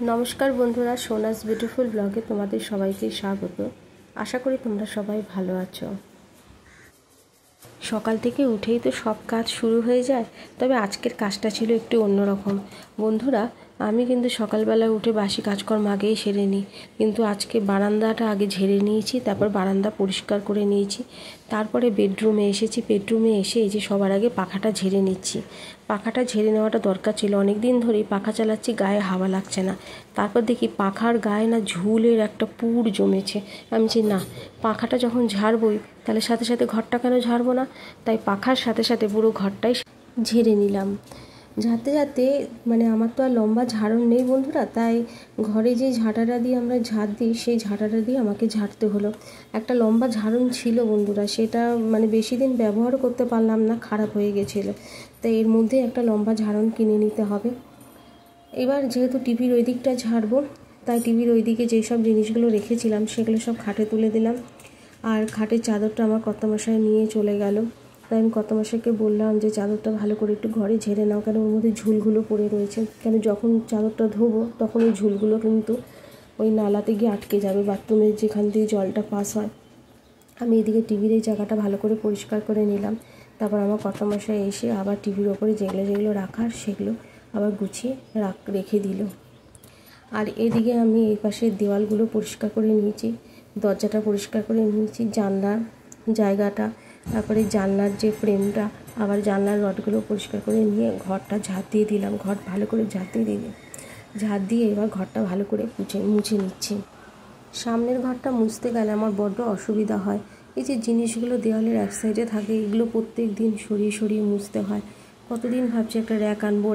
নমস্কার বন্ধুরা, সোনাস বিউটিফুল ব্লগে তোমাদের সবাইকে স্বাগত। আশা করি তোমরা সবাই ভালো আছো। সকাল থেকে উঠেই তো সব কাজ শুরু হয়ে যায়, তবে আজকের কাজটা ছিল একটু অন্যরকম। বন্ধুরা, আমি কিন্তু সকালবেলা উঠে বাসি কাজকর্ম আগেই সেরে নিই, কিন্তু আজকে বারান্দাটা আগে ঝেড়ে নিয়েছি, তারপর বারান্দা পরিষ্কার করে নিয়েছি, তারপরে বেডরুমে এসেছি। বেডরুমে এসে এই যে সবার আগে পাখাটা ঝেড়ে নিচ্ছি। পাখাটা ঝেড়ে নেওয়াটা দরকার ছিল, অনেক দিন ধরেই পাখা চালাচ্ছি, গায়ে হাওয়া লাগছে না। তারপর দেখি পাখার গায়ে না ঝুলের একটা পুর জমেছে। আমি বলছি না, পাখাটা যখন ঝাড়বই তাহলে সাথে সাথে ঘরটা কেন ঝাড়বো না, তাই পাখার সাথে সাথে পুরো ঘরটাই ঝেড়ে নিলাম। ঝাড়তে ঝাড়তে আমার তো আর লম্বা ঝাড়ন নেই বন্ধুরা, তাই ঘরে যে ঝাঁটাটা দিয়ে আমরা ঝাড় দিই সেই ঝাঁটাটা দিয়ে আমাকে ঝাড়তে হলো। একটা লম্বা ঝাড়ন ছিল বন্ধুরা, সেটা বেশি দিন ব্যবহার করতে পারলাম না, খারাপ হয়ে গেছিলো, তাই এর মধ্যে একটা লম্বা ঝাড়ন কিনে নিতে হবে। এবার যেহেতু টিভির ওই দিকটা ঝাড়বো, তাই টিভির ওই দিকে যেসব জিনিসগুলো রেখেছিলাম সেগুলো সব খাটে তুলে দিলাম। আর খাটের চাদরটা আমার কর্তামশাই নিয়ে চলে গেল, তাই আমি কর্তামশাইকে বললাম যে চাদরটা ভালো করে একটু ঘরে ঝেড়ে নাও, কেন ওর মধ্যে ঝুলগুলো পড়ে রয়েছে। কেন যখন চাদরটা ধোবো তখন ওই ঝুলগুলো কিন্তু ওই নালাতে গিয়ে আটকে যাবে, বাথরুমের যেখান দিয়ে জলটা পাস হয়। আমি এদিকে টিভির এই জায়গাটা ভালো করে পরিষ্কার করে নিলাম। তারপর আমার কর্তামশাই এসে আবার টিভির ওপরে যেগুলো যেগুলো রাখার সেগুলো আবার গুছিয়ে রেখে দিল। আর এদিকে আমি এই পাশের দেওয়ালগুলো পরিষ্কার করে নিয়েছি, দরজাটা পরিষ্কার করে নিয়েছি, জানলার জায়গাটা, তারপরে জানলার যে ফ্রেমটা, আবার জানলার রডগুলো পরিষ্কার করে নিয়ে ঘরটা ঝাড় দিয়ে দিলাম। ঘর ভালো করে ঝাড় দিয়ে এবার ঘরটা ভালো করে মুছে নিচ্ছি। সামনের ঘরটা মুছতে গেলে আমার বড্ড অসুবিধা হয়। এই যে জিনিসগুলো দেওয়ালের এক সাইডে থাকে, এগুলো প্রত্যেক দিন সরিয়ে সরিয়ে মুছতে হয়। কতদিন ভাবছি একটা র্যাক আনবো,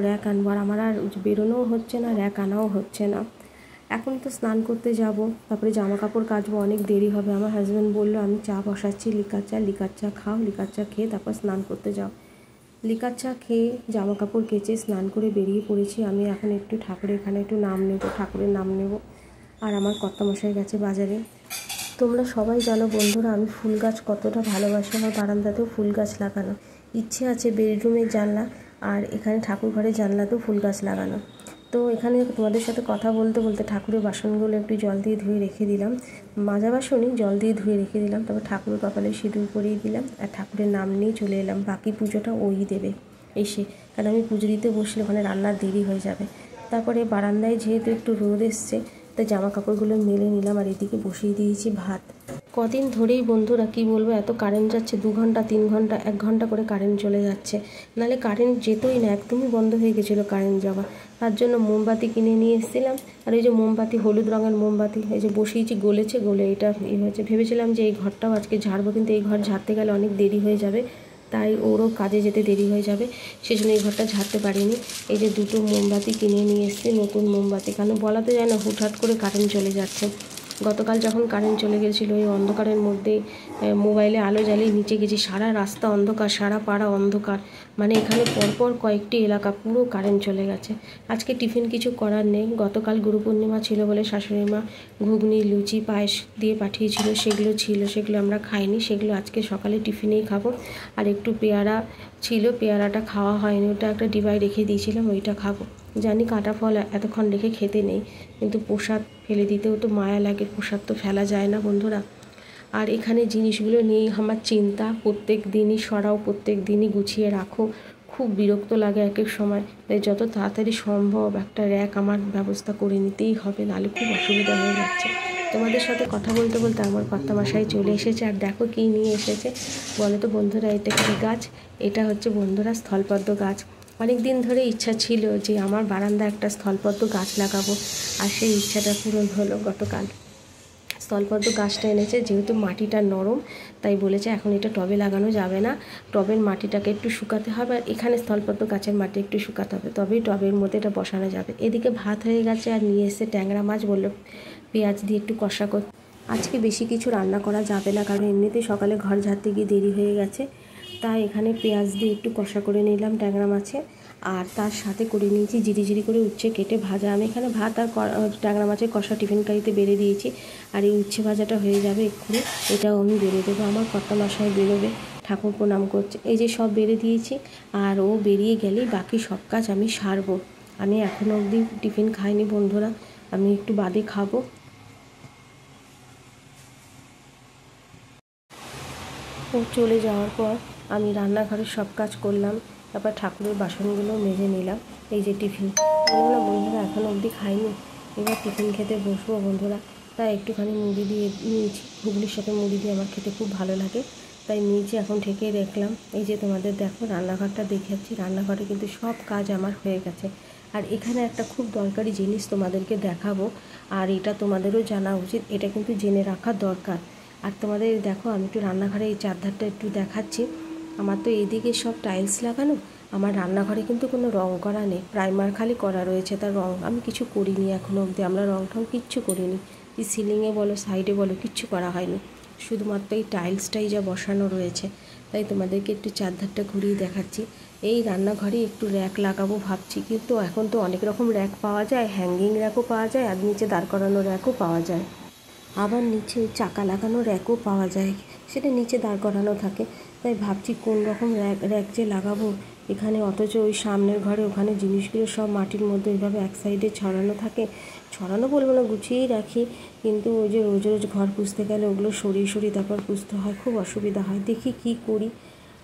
আর আমার আর বেরোনোও হচ্ছে না, র্যাক আনাও হচ্ছে না। এখন তো স্নান করতে যাব, তারপরে জামা কাপড় কাচবো, অনেক দেরি হবে। আমার হাজব্যান্ড বললো আমি চা বসাচ্ছি, লিকার চা খাও, লিকার চা খেয়ে তারপর স্নান করতে যাও। লিকার চা খেয়ে জামা কাপড় কেচে স্নান করে বেরিয়ে পড়েছি। আমি এখন একটু ঠাকুরের এখানে একটু ঠাকুরের নাম নেব। আর আমার কর্তামশাই গেছে বাজারে। তোমরা সবাই জানো বন্ধুরা, আমি ফুল গাছ কতটা ভালোবাসি। আমার বারান্দাতেও ফুল গাছ লাগানো ইচ্ছে আছে, বেডরুমের জানলা আর এখানে ঠাকুর ঘরের জানলাতেও ফুল গাছ লাগানো। তো এখানে তোমাদের সাথে কথা বলতে বলতে ঠাকুরের বাসনগুলো একটু জল দিয়ে ধুয়ে রেখে দিলাম, মাজা বাসনই জল দিয়ে ধুয়ে রেখে দিলাম। তারপর ঠাকুরের কপালে সিঁদুর পরিয়ে দিলাম আর ঠাকুরের নাম নিয়ে চলে এলাম। বাকি পুজোটা ওই দেবে এসে, কারণ আমি পুজো দিতে বসলে ওখানে রান্নার দেরি হয়ে যাবে। তারপরে বারান্দায় যেহেতু একটু রোদ এসছে, তাই জামা কাপড়গুলো মেলে নিলাম আর এদিকে বসিয়ে দিয়েছি ভাত। কদিন ধরেই বন্ধুরা কি বলবো, এত কারেন্ট যাচ্ছে, 2 ঘন্টা 3 ঘন্টা 1 ঘন্টা করে কারেন্ট চলে যাচ্ছে। নাহলে কারেন্ট যেতই না, একদমই বন্ধ হয়ে গেছিলো কারেন্ট যাওয়া। তার জন্য মোমবাতি কিনে নিয়ে এসেছিলাম, আর এই যে মোমবাতি, হলুদ রঙের মোমবাতি, এই যে বসিয়েছি, গলে এটা হয়েছে। ভেবেছিলাম যে এই ঘরটাও আজকে ঝাড়বো, কিন্তু এই ঘর ঝাড়তে গেলে অনেক দেরি হয়ে যাবে, তাই ওরও কাজে যেতে দেরি হয়ে যাবে, সেজন্য এই ঘরটা ঝাড়তে পারিনি। এই যে 2টো মোমবাতি কিনে নিয়ে এসেছি, নতুন মোমবাতি, কারণ বলা তো যায় না, হুটহাট করে কারেন্ট চলে যাচ্ছে। গতকাল যখন কারেন্ট চলে গেছিলো, এই অন্ধকারের মধ্যে মোবাইলে আলো জ্বালিয়ে নিচে গেছি, সারা রাস্তা অন্ধকার, সারা পাড়া অন্ধকার, এখানে পরপর কয়েকটি এলাকা পুরো কারেন্ট চলে গেছে। আজকে টিফিন কিছু করার নেই, গতকাল গুরু পূর্ণিমা ছিল বলে শাশুড়ি মা ঘুগনি, লুচি, পায়েস দিয়ে পাঠিয়েছিল, সেগুলো আমরা খাইনি, সেগুলো আজকে সকালে টিফিনেই খাবো। আর একটু পেয়ারা ছিল, পেয়ারাটা খাওয়া হয়নি, ওটা একটা ডিবায় রেখে দিয়েছিলাম, ওইটা খাবো। জানি কাটা ফল এতক্ষণ রেখে খেতে নেই, কিন্তু প্রসাদ ফেলে দিতেও তো মায়া লাগে, প্রসাদ তো ফেলা যায় না বন্ধুরা। আর এখানে জিনিসগুলো নিয়েই আমার চিন্তা, প্রত্যেক দিনই সরাও, প্রত্যেক দিনই গুছিয়ে রাখো, খুব বিরক্ত লাগে এক এক সময়। তাই যত তাড়াতাড়ি সম্ভব একটা র্যাক আমার ব্যবস্থা করে নিতেই হবে, নাহলে খুব অসুবিধা হয়ে যাচ্ছে। তোমাদের সাথে কথা বলতে বলতে আমার কর্তামশাই চলে এসেছে, আর দেখো কী নিয়ে এসেছে বলো তো বন্ধুরা। এটা কী গাছ? এটা হচ্ছে বন্ধুরা স্থলপদ্ম গাছ। অনেক দিন ধরে ইচ্ছা ছিল যে আমার বারান্দায় একটা স্থলপদ্ম গাছ লাগাবো, আর সেই ইচ্ছাটা পূরণ হলো গতকাল। স্থলপদ্ম গাছটা এনেছে, যেহেতু মাটিটা নরম তাই বলেছে এখন এটা টবে লাগানো যাবে না, টবের মাটিটাকে একটু শুকাতে হবে, আর এখানে স্থলপদ্ম গাছের মাটি একটু শুকাতে হবে, তবেই টবের মধ্যে এটা বসানো যাবে। এদিকে ভাত হয়ে গেছে, আর নিয়ে এসে ট্যাংরা মাছ, বললো পেঁয়াজ দিয়ে একটু কষা করতে। আজকে বেশি কিছু রান্না করা যাবে না, কারণ এমনিতেই সকালে ঘর ঝাড়তে গিয়ে দেরি হয়ে গেছে, তাই এখানে পেঁয়াজ দিয়ে একটু কষা করে নিলাম ট্যাংরা মাছে, আর তার সাথে করে নিয়েছি জিরি করে উচ্ছে কেটে ভাজা। আমি এখানে ভাত আর ট্যাংরা মাছের কষা টিফিন কারিতে বেড়ে দিয়েছি, আর এই উচ্ছে ভাজাটা হয়ে যাবে এক্ষুনি, এটাও আমি বেড়ে দেবো। আমার কর্তামশাই বেরোবে, ঠাকুর প্রণাম করছে, এই যে সব বেড়ে দিয়েছি, আর ও বেরিয়ে গেলেই বাকি সব কাজ আমি সারবো। আমি এখনও অবধি টিফিন খাইনি বন্ধুরা, আমি একটু বাদে খাবো। ও চলে যাওয়ার পর আমি রান্নাঘরের সব কাজ করলাম, তারপর ঠাকুরের বাসনগুলো মেজে নিলাম। এই যে টিফিন, বললাম না বন্ধুরা এখনও অবধি খাইনি, এবার টিফিন খেতে বসবো বন্ধুরা। তাই একটুখানি মুড়ি দিয়ে নিয়েছি, ঘুগলির সাথে মুড়ি দিয়ে আমার খেতে খুব ভালো লাগে, তাই নিয়েছি, এখন ঢেকে রাখলাম। এই যে তোমাদের দেখো রান্নাঘরটা দেখাচ্ছি, রান্নাঘরে কিন্তু সব কাজ আমার হয়ে গেছে। আর এখানে একটা খুব দরকারি জিনিস তোমাদেরকে দেখাবো, আর এটা তোমাদেরও জানা উচিত, এটা কিন্তু জেনে রাখা দরকার। আর তোমাদের দেখো আমি একটু রান্নাঘরে এই চারধারটা একটু দেখাচ্ছি। আমার তো এইদিকে সব টাইলস লাগানো, আমার রান্নাঘরে কিন্তু কোনো রং করা নেই, প্রাইমার খালি করা রয়েছে, তার রং আমি কিছু করিনি এখনও অবধি, আমরা রং টং কিচ্ছু করিনি, এই সিলিংয়ে বলো সাইডে বলো কিচ্ছু করা হয়নি, শুধুমাত্র এই টাইলসটাই যা বসানো রয়েছে। তাই তোমাদেরকে একটু চারধারটা ঘুরিয়ে দেখাচ্ছি। এই রান্নাঘরে একটু র্যাক লাগাবো ভাবছি, কিন্তু এখন তো অনেক রকম র্যাক পাওয়া যায়, হ্যাঙ্গিং র্যাকও পাওয়া যায়, আর নিচে দাঁড় করানো র্যাকও পাওয়া যায়, আবার নিচে চাকা লাগানো র্যাকও পাওয়া যায়, সেটা নিচে দাঁড় করানো থাকে। তাই ভাবছি কোন রকম র্যাক যে লাগাবো এখানে, অথচ ওই সামনের ঘরে ওখানে জিনিসগুলো সব মাটির মধ্যে ওইভাবে এক সাইডে ছড়ানো থাকে, ছড়ানো বলবো না, গুছিয়েই রাখি, কিন্তু ওই যে রোজ রোজ ঘর পুষতে গেলে ওগুলো সরিয়ে সরিয়ে তারপর পুষতে হয়, খুব অসুবিধা হয়, দেখি কি করি।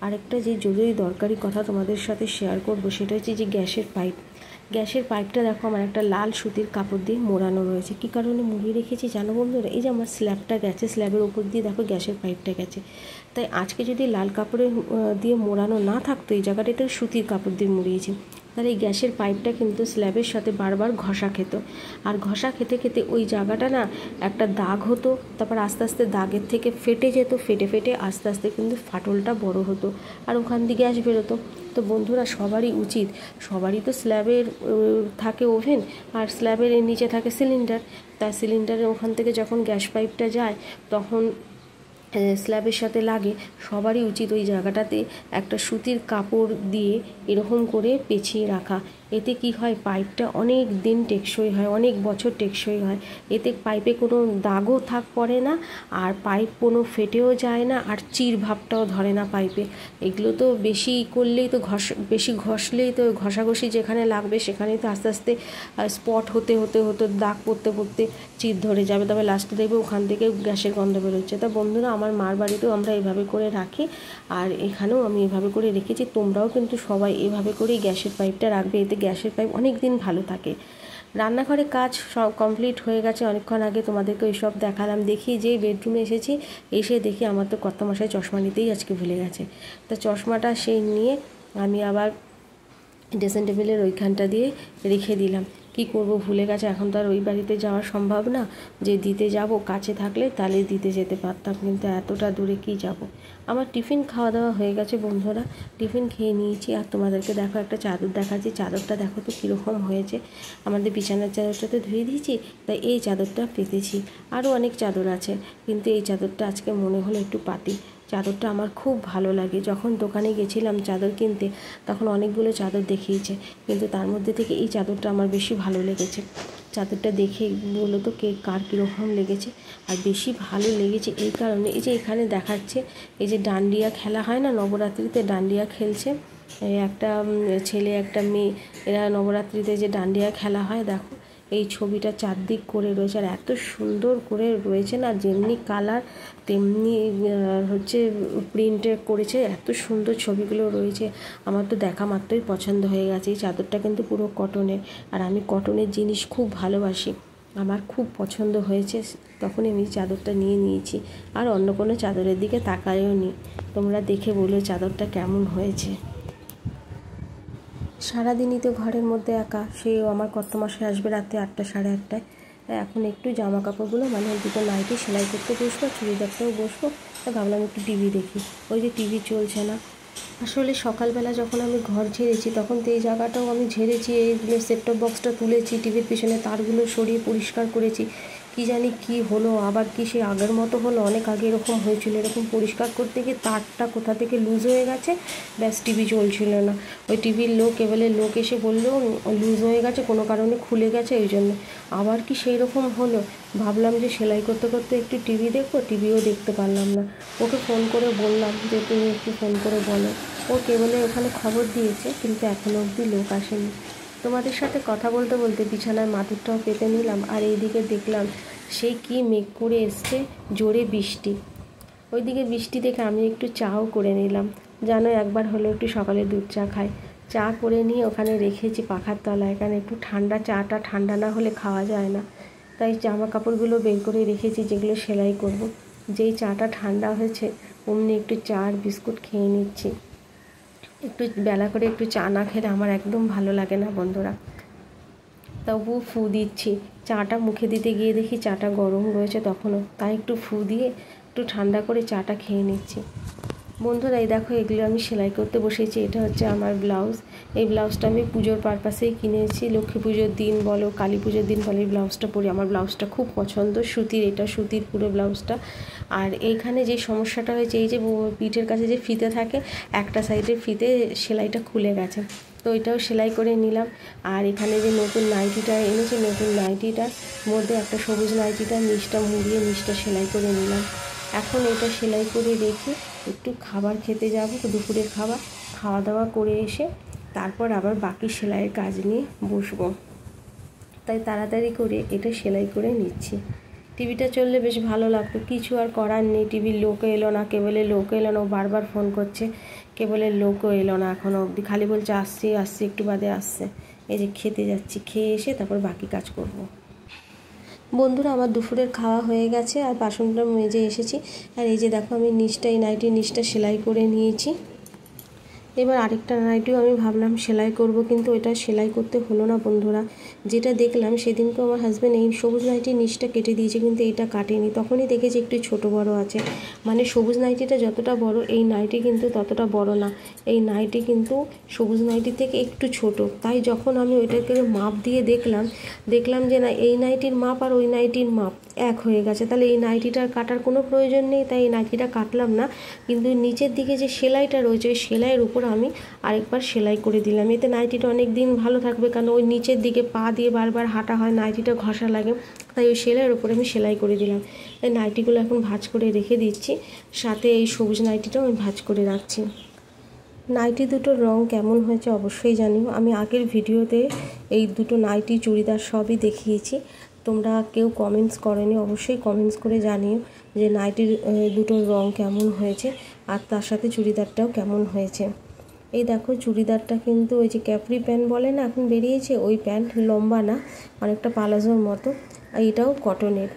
আরেকটা যে জরুরি দরকারি কথা তোমাদের সাথে শেয়ার করব, সেটা হচ্ছে যে গ্যাসের পাইপটা দেখো আমার একটা লাল সুতির কাপড় দিয়ে মোড়ানো রয়েছে। কী কারণে মুড়িয়ে রেখেছি জানো বন্ধুরা, এই যে আমার স্ল্যাবটা গেছে, স্ল্যাবের ওপর দিয়ে দেখো গ্যাসের পাইপটা গেছে, তাই আজকে যদি লাল কাপড়ে দিয়ে মোড়ানো না থাকতো, এই জায়গাটা এটা সুতির কাপড় দিয়ে মুড়িয়েছি, তাহলে এই গ্যাসের পাইপটা কিন্তু স্ল্যাবের সাথে বারবার ঘষা খেত, আর ঘষা খেতে খেতে ওই জায়গাটা না একটা দাগ হতো, তারপর আস্তে আস্তে দাগের থেকে ফেটে যেত, ফেটে ফেটে আস্তে আস্তে কিন্তু ফাটলটা বড় হতো, আর ওখান দিয়ে গ্যাস বেরোতো। তো বন্ধুরা সবারই উচিত, সবারই তো স্ল্যাবের থাকে ওভেন, আর স্ল্যাবের নিচে থাকে সিলিন্ডার, তাই সিলিন্ডারের ওখান থেকে যখন গ্যাস পাইপটা যায় তখন স্ল্যাবের সাথে লাগে, সবারই উচিত ওই জায়গাটাতে একটা সুতির কাপড় দিয়ে এরকম করে পেঁচিয়ে রাখা। এতে কি হয়, পাইপটা অনেক দিন টেকসই হয়, অনেক বছর টেকসই হয়, এতে পাইপে কোনো দাগও পড়ে না, আর পাইপ কোনো ফেটেও যায় না, আর চির ভাবটাও ধরে না পাইপে। এগুলো তো বেশি করলেই তো বেশি ঘষলেই তো ঘষাঘষি যেখানে লাগবে সেখানেই তো আস্তে আস্তে স্পট হতে হতে হতে দাগ পড়তে পড়তে চির ধরে যাবে, তবে লাস্টে দেখবে ওখান থেকে গ্যাসের গন্ধ বেরোচ্ছে। তা বন্ধুরা আমার মার বাড়িতেও আমরা এভাবে করে রাখি, আর এখানেও আমি এভাবে করে রেখেছি, তোমরাও কিন্তু সবাই এভাবে করেই গ্যাসের পাইপটা রাখবে, এতে গ্যাসের পাইপ অনেক দিন ভালো থাকে। রান্নাঘরে কাজ সব কমপ্লিট হয়ে গেছে, অনেকক্ষণ আগে তোমাদেরকে ওই সব দেখালাম। দেখি যে বেডরুমে এসেছি, এসে দেখি আমার তো কর্তামশাই চশমা নিতেই আজকে ভুলে গেছে, তা চশমাটা সেই নিয়ে আমি আবার ড্রেসিং টেবিলের ওইখানটা দিয়ে রেখে দিলাম। কি করব, ভুলে গেছে, এখন তো আর ওই বাড়িতে যাওয়া সম্ভব না যে দিতে যাব, কাছে থাকলে তাহলে দিতে যেতে পারতাম, কিন্তু এতটা দূরে কি যাব। আমার টিফিন খাওয়া দাওয়া হয়ে গেছে বন্ধুরা, টিফিন খেয়ে নিয়েছি, আর তোমাদেরকে দেখো একটা চাদর দেখাচ্ছি, চাদরটা দেখো তো কীরকম হয়েছে। আমাদের বিছানার চাদরটা তো ধুয়ে দিয়েছি, তাই এই চাদরটা পেতেছি, আরও অনেক চাদর আছে, কিন্তু এই চাদরটা আজকে মনে হলো একটু পাতি। চাদরটা আমার খুব ভালো লাগে, যখন দোকানে গেছিলাম চাদর কিনতে তখন অনেকগুলো চাদর দেখিয়েছে, কিন্তু তার মধ্যে থেকে এই চাদরটা আমার বেশি ভালো লেগেছে। চাদরটা দেখে বলো তো কে কার কীরকম লেগেছে। আর বেশি ভালো লেগেছে এই কারণে, এই যে এখানে দেখাচ্ছে, এই যে ডান্ডিয়া খেলা হয় না, নবরাত্রিতে ডান্ডিয়া খেলছে একটা ছেলে একটা মেয়ে, এরা নবরাত্রিতে যে ডান্ডিয়া খেলা হয় দেখো, এই ছবিটা চারদিক করে রয়েছে, আর এত সুন্দর করে রয়েছে না, যেমনি কালার তেমনি হচ্ছে প্রিন্টে করেছে, এত সুন্দর ছবিগুলো রয়েছে, আমার তো দেখা মাত্রই পছন্দ হয়ে গেছে। এই চাদরটা কিন্তু পুরো কটনের, আর আমি কটনের জিনিস খুব ভালোবাসি, আমার খুব পছন্দ হয়েছে, তখনই আমি চাদরটা নিয়ে নিয়েছি, আর অন্য কোনো চাদরের দিকে তাকায়ও নি। তোমরা দেখে বলো চাদরটা কেমন হয়েছে। সারাদিনই তো ঘরের মধ্যে একা, সেও আমার কর্তামশাই আসবে রাতে 8টা সাড়ে 8টায়, এখন একটু জামা কাপড়গুলো মানে দুটো নাইটি সেলাই করতে বসবো, চুড়িদারটাও বসবো, তা ভাবলাম একটু টিভি দেখি, ওই যে টিভি চলছে না। আসলে সকালবেলা যখন আমি ঘর ঝেড়েছি তখন তো এই জায়গাটাও আমি ঝেড়েছি, এইগুলো সেটটপ বক্সটা তুলেছি, টিভির পিছনে তারগুলো সরিয়ে পরিষ্কার করেছি, কি জানি কি হলো, আবার কি সে আগের মতো হলো, অনেক আগে এরকম হয়েছিল, এরকম পরিষ্কার করতে গিয়ে তারটা কোথা থেকে লুজ হয়ে গেছে, ব্যাস টিভি চলছিল না, ওই টিভির কেবলের লোক এসে বললো লুজ হয়ে গেছে, কোনো কারণে খুলে গেছে, ওই জন্য আবার কি সেই রকম হলো। ভাবলাম যে সেলাই করতে করতে একটু টিভি দেখবো, টিভিও দেখতে পারলাম না, ওকে ফোন করে বললাম যে তুমি একটু ফোন করে বলো, ও কেবলে ওখানে খবর দিয়েছে, কিন্তু এখনও অবধি লোক আসেনি। তোমাদের সাথে কথা বলতে বলতে বিছানায় মাদুরটাও পেতে নিলাম। আর এইদিকে দেখলাম সেই কি মেঘ করে এসছে, জোরে বৃষ্টি। ওইদিকে বৃষ্টি দেখে আমি একটু চাও করে নিলাম। জানো, একবার হলো একটু সকালে দুধ চা খাই। চা করে নিয়ে ওখানে রেখেছি পাখার তলায়, কারণ একটু ঠান্ডা, চাটা ঠান্ডা না হলে খাওয়া যায় না। তাই জামা কাপড়গুলো বের করে রেখেছি, যেগুলো সেলাই করব। যেই চাটা ঠান্ডা হয়েছে অমনি একটু চা আর বিস্কুট খেয়ে নিচ্ছি। একটু বেলা করে একটু চা না খেলে আমার একদম ভালো লাগে না বন্ধুরা। তবু ফু দিচ্ছি। চাটা মুখে দিতে গিয়ে দেখি চাটা গরম রয়েছে তখনও, তাই একটু ফু দিয়ে একটু ঠান্ডা করে চাটা খেয়ে নিচ্ছি। বন্ধুরা, এই দেখো, এগুলো আমি সেলাই করতে বসেছি। এটা হচ্ছে আমার ব্লাউজ। এই ব্লাউজটা আমি পুজোর পারপাসেই কিনেছি। লক্ষ্মী পুজোর দিন বলো, কালী পুজোর দিন বলো, এই ব্লাউজটা পরি। আমার ব্লাউজটা খুব পছন্দ, সুতির, এটা সুতির পুরো ব্লাউজটা। আর এইখানে যে সমস্যাটা হয়েছে, এই যে পিঠের কাছে যে ফিতে থাকে, একটা সাইডের ফিতে সেলাইটা খুলে গেছে, তো ওইটাও সেলাই করে নিলাম। আর এখানে যে নতুন নাইটিটা এনেছে, নতুন নাইটিটার মধ্যে একটা সবুজ নাইটিটা নিচটা মুড়িয়ে নিচটা সেলাই করে নিলাম। এখন এটা সেলাই করে রেখে একটু খাবার খেতে যাব, দুপুরের খাওয়া দাওয়া করে এসে তারপর আবার বাকি সেলাইয়ের কাজ নিয়ে বসবো। তাই তাড়াতাড়ি করে এটা সেলাই করে নিচ্ছি। টিভিটা চললে বেশ ভালো লাগতো, কিছু আর করার নেই। টিভির লোকও এলো না, কেবলের লোকও এলো না। ও বারবার ফোন করছে, কেবলের লোকও এলো না এখনও অবধি, খালি বলছে আসছি আসছি, একটু বাদে আসছে। এই যে খেতে যাচ্ছি, খেয়ে এসে তারপর বাকি কাজ করব। বন্ধুরা, আমার দুপুরের খাওয়া হয়ে গেছে আর বাসনটা মেজে এসেছি। আর এই যে দেখো, আমি নিচটা, এই নাইটির নিচটা সেলাই করে নিয়েছি। এবার আরেকটা নাইটিও আমি ভাবলাম সেলাই করব, কিন্তু এটা সেলাই করতে হলো না বন্ধুরা। যেটা দেখলাম সেদিনকে আমার হাজব্যান্ড এই সবুজ নাইটির নিচটা কেটে দিয়েছে, কিন্তু এইটা কাটেনি। তখনই দেখেছি একটু ছোট বড় আছে, মানে সবুজ নাইটিটা যতটা বড় এই নাইটি কিন্তু ততটা বড় না। এই নাইটি কিন্তু সবুজ নাইটি থেকে একটু ছোট। তাই যখন আমি ওইটাকে মাপ দিয়ে দেখলাম যে না, এই নাইটির মাপ আর ওই নাইটির মাপ এক হয়ে গেছে। তাহলে এই নাইটিটার কাটার কোনো প্রয়োজন নেই, তাই এই নাইটিটা কাটলাম না। কিন্তু নিচের দিকে যে সেলাইটা রয়েছে, ওই সেলাইয়ের উপর আমি আরেকবার সেলাই করে দিলাম। এতে নাইটিটা অনেক দিন ভালো থাকবে, কারণ ওই নিচের দিকে পা দিয়ে বারবার হাঁটা হয়, নাইটিটা ঘষা লাগে। তাই ওই সেলাইয়ের উপরে আমি সেলাই করে দিলাম। এই নাইটিগুলো এখন ভাঁজ করে রেখে দিচ্ছি, সাথে এই সবুজ নাইটিটাও আমি ভাঁজ করে রাখছি। নাইটি দুটোর রং কেমন হয়েছে অবশ্যই জানিও। আমি আগের ভিডিওতে এই দুটো নাইটি, চুড়িদার সবই দেখিয়েছি। তোমরা কেউ কমেন্টস করোনি, অবশ্যই কমেন্টস করে জানিও যে নাইটির দুটোর রং কেমন হয়েছে আর তার সাথে চুড়িদারটাও কেমন হয়েছে। এই দেখো, চুড়িদারটা কিন্তু ওই যে ক্যাপরি প্যান্ট বলে না এখন বেরিয়েছে, ওই প্যান্ট, লম্বা না, অনেকটা পালাজোর মতো। আর এটাও কটনের।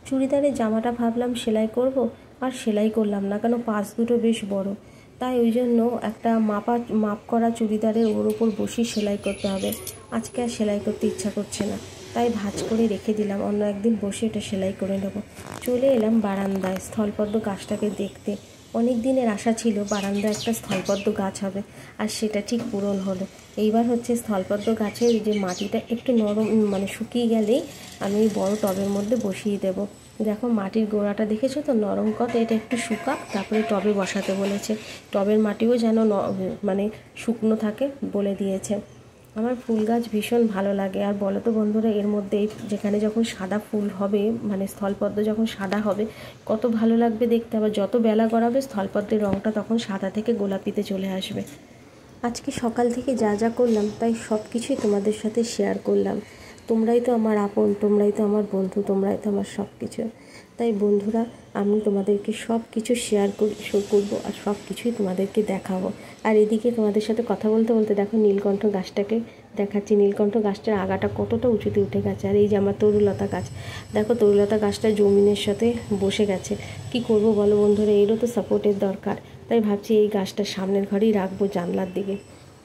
চুড়িদারের জামাটা ভাবলাম সেলাই করব, আর সেলাই করলাম না, কেন পাশ দুটো বেশ বড়। তাই ওই জন্য একটা মাপ করা চুড়িদারের ওর ওপর বসিয়ে সেলাই করতে হবে। আজকে আর সেলাই করতে ইচ্ছা করছে না, তাই ভাঁজ করে রেখে দিলাম, অন্য একদিন বসে এটা সেলাই করে নেব। চলে এলাম বারান্দায় স্থলপদ্ম গাছটাকে দেখতে। অনেক দিনের আশা ছিল বারান্দায় একটা স্থলপদ্ম গাছ হবে, আর সেটা ঠিক পূরণ হলো। এইবার হচ্ছে স্থলপদ্ম গাছের যে মাটিটা একটু নরম, মানে শুকিয়ে গেলেই আমি বড় টবের মধ্যে বসিয়ে দেব। দেখো, মাটির গোড়াটা দেখেছো তো, নরম কত। এটা একটু শুকাক, তারপরে টবে বসাতে বলেছে। টবের মাটিও যেন মানে শুকনো থাকে বলে দিয়েছে। আমার ফুল গাছ ভীষণ ভালো লাগে। আর বলো তো বন্ধুরা, এর মধ্যে যেখানে যখন সাদা ফুল হবে, মানে স্থলপদ্ম যখন সাদা হবে, কত ভালো লাগবে দেখতে। আবার যত বেলা গড়াবে স্থলপদ্মের রঙটা তখন সাদা থেকে গোলাপিতে চলে আসবে। আজকে সকাল থেকে যা যা করলাম তাই সব কিছুই তোমাদের সাথে শেয়ার করলাম। তোমরাই তো আমার আপন, তোমরাই তো আমার বন্ধু, তোমরাই তো আমার সব কিছু। তাই বন্ধুরা, আমি তোমাদেরকে সব কিছু শেয়ার করবো আর সব কিছুই তোমাদেরকে দেখাবো। আর এদিকে তোমাদের সাথে কথা বলতে বলতে দেখো, নীলকণ্ঠ গাছটাকে দেখাচ্ছি। নীলকণ্ঠ গাছটার আগাটা কতটা উঁচুতে উঠে গেছে। আর এই যে আমার তরুলতা গাছ, দেখো তরুলতা গাছটা জমিনের সাথে বসে গেছে। কি করব বলো বন্ধুরা, এরও তো সাপোর্টের দরকার। তাই ভাবছি এই গাছটা সামনের ঘরেই রাখবো, জানলার দিকে।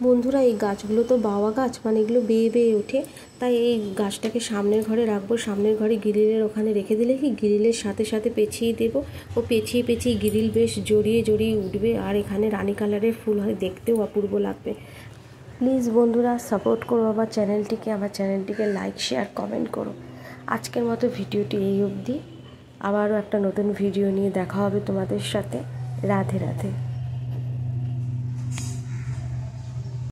বন্ধুরা, এই গাছগুলো তো বাওয়া গাছ, মানে এগুলো বেয়ে বেয়ে ওঠে। তাই এই গাছটাকে সামনের ঘরে রাখবো। সামনের ঘরে গ্রিলের ওখানে রেখে দিলে কি, গ্রিলের সাথে সাথে পেঁচিয়ে দেবো। ও পেঁচিয়ে পেঁচিয়ে গ্রিল বেশ জড়িয়ে জড়িয়ে উঠবে। আর এখানে রানী কালারের ফুল হয়, দেখতেও অপূর্ব লাগবে। প্লিজ বন্ধুরা, সাপোর্ট করো আমার চ্যানেলটিকে লাইক, শেয়ার, কমেন্ট করো। আজকের মতো ভিডিওটি এই অবধি। আবারও একটা নতুন ভিডিও নিয়ে দেখা হবে তোমাদের সাথে। রাধে রাধে।